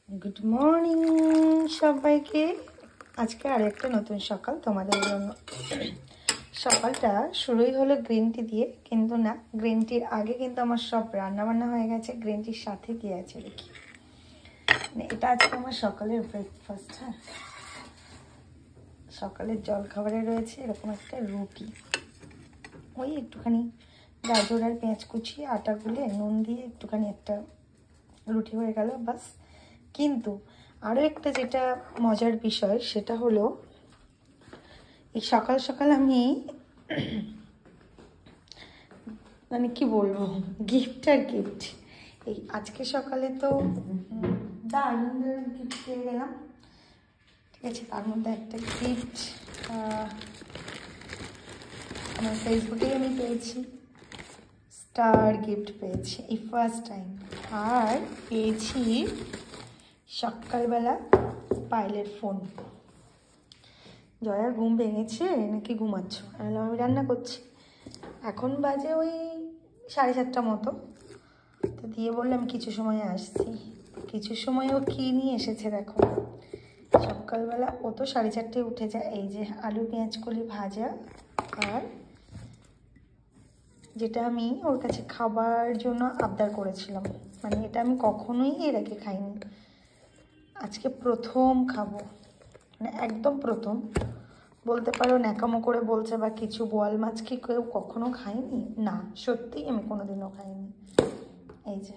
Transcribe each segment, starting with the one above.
Good morning সবাইকে। আজকে আরেকটা নতুন সকাল তোমাদের জন্য। সকালটা শুরুই হলো গ্রিন টি দিয়ে, কিন্তু না, গ্রিন টির আগে কিন্তু আমার সব রান্নাবান্না হয়ে গেছে। গ্রিন টির সাথে কি আছে দেখি, এটা আজকে আমার সকালের ব্রেকফাস্ট। হ্যাঁ, সকালের জলখাবারে রয়েছে এরকম একটা রুটি, ওই একটুখানি গাজর আর পেঁয়াজ কুচি আটা গুলে নুন দিয়ে একটুখানি একটা রুটি হয়ে গেল, বাস। কিন্তু আরও একটা যেটা মজার বিষয় সেটা হলো, এই সকাল সকাল আমি মানে কি বলবো, গিফট আর গিফট। এই আজকে সকালে তো আনন্দের গিফট পেয়ে গেলাম, ঠিক আছে। তার মধ্যে একটা গিফট আমার ফেসবুকেই আমি পেয়েছি, স্টার গিফট পেয়েছি এই ফার্স্ট টাইম। আর পেয়েছি সকালবেলা পায়েলের ফোন। জয়ার ঘুম ভেঙেছে নাকি ঘুমাচ্ছ? আমি রান্না করছি, এখন বাজে ওই 7:30 মতো। তো দিয়ে বললাম কিছু সময় আসছি। কিছু সময় ও কী নিয়ে এসেছে দেখো। সকালবেলা ও তো 4:30 উঠে যায়। এই যে আলু পেঁয়াজ কলি ভাজা, আর যেটা আমি ওর কাছে খাবার জন্য আবদার করেছিলাম, মানে এটা আমি কখনোই এর আগে খাইনি, আজকে প্রথম খাবো, মানে একদম প্রথম বলতে পারো। ন্যাকামো করে বলছে বা কিছু, বোয়াল মাছ কি কেউ কখনো খায়নি? না, সত্যিই আমি কোনোদিনও খাইনি। এই যে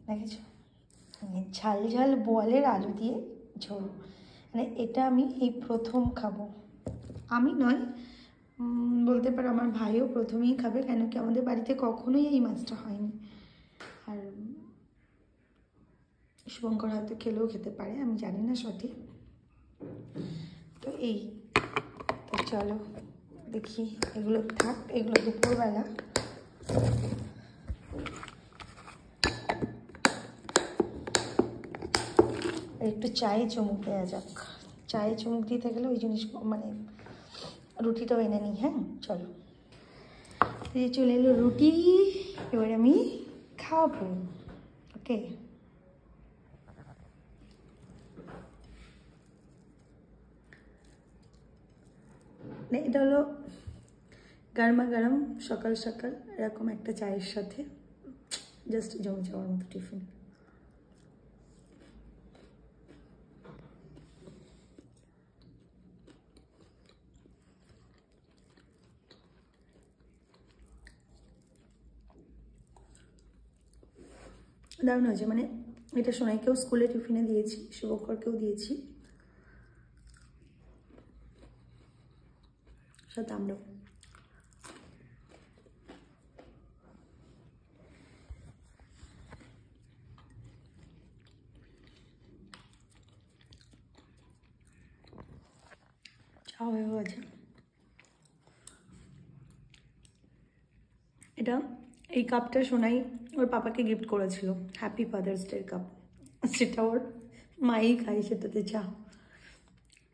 দেখেছো, ঝাল ঝাল বোয়ালের আলু দিয়ে ঝোল, মানে এটা আমি এই প্রথম খাবো। আমি নয়, বলতে পারো আমার ভাইও প্রথমেই খাবে, কেন কি আমাদের বাড়িতে কখনোই এই মাছটা হয়নি। আর শুভঙ্কর হয়তো খেলেও খেতে পারে, আমি জানি না সঠিক। তো এই তো চলো দেখি, এগুলো থাক, এগুলো দুপুরবেলা। একটু চায়ে চুমুক দেওয়া যাক। চায়ে চুমুক দিতে গেলে ওই জিনিস, মানে রুটিটাও এনে নিই। হ্যাঁ চলো, এই চলে এলো রুটি, এবার আমি খাবো। ওকে, এটা হলো গরমা গরম সকাল সকাল এরকম একটা চায়ের সাথে জাস্ট জমে যাওয়ার মতো টিফিন। দারুণ হয়েছে, মানে এটা সোনাইকেও স্কুলে টিফিনে দিয়েছি, শুভঙ্করকেও দিয়েছি, সাথে আমরাও। চা হয়ে গেছে। এটা এই কাপটা সোনাই ওর পাপাকে গিফট করেছিল, হ্যাপি ফাদার্স ডের কাপ। সেটা ওর মাই খায়, সেটাতে চা।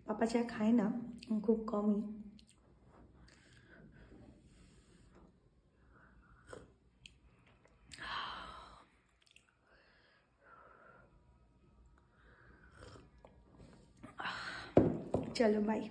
পাপা চা খায় না, খুব কমই। চলো বাই।